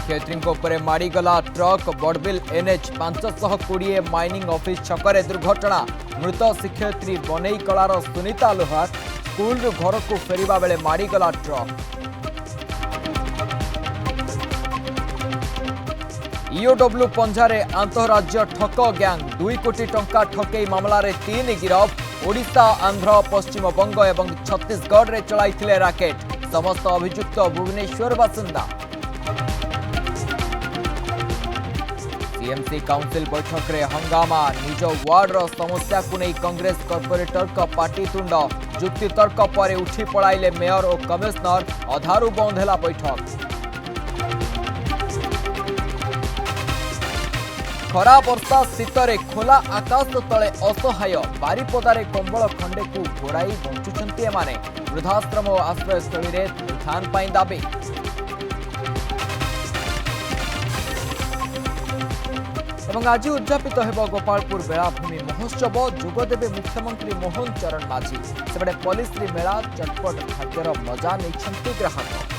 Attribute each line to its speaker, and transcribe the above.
Speaker 1: शिक्षयित्री उपरे माड़ीगला truck Barbil NH 520 mining office छकरे दुर्घटना मृत शिक्षयित्री बनई कलार सुनीता लोहार स्कूल घर को फेरिबा बेले माड़ीगला ट्रक। ईओडब्ल्यू पंजारे आंतरराज्य ठक ग्यांग 2 कोटी टंका ठकई मामला रे 3 गिरफ ओडिशा आंध्र पश्चिम बंग एवं छत्तीसगढ़ रे चलाइथिले राकेट समस्त अभियुक्त भुवनेश्वर बासिंदा। सीएमसी काउंसिल बैठक रे हंगामा निज वार्डर समस्या को नहीं कांग्रेस कॉर्पोरेटर का पाटीतुंड जुक्तितर्क पर उठी पड़ाइले मेयर और कमिश्नर अधारू बंद है बैठक। खरा वर्षा शीतरे खोला आकाश तले असहाय बारिपदारे कंबल खंडे को घोड़ाई बंचुंट एमाने वृद्धाश्रम और आश्रयस्थली रे ध्यान पाई दाबी। एवं आज उद्यापित हेब गोपालपुर बेलाभूमि महोत्सव जोगदेवे मुख्यमंत्री मोहन चरण माझी सेबडे पलिश्री मेला चटपट खाद्यर मजा नहीं ग्राहक।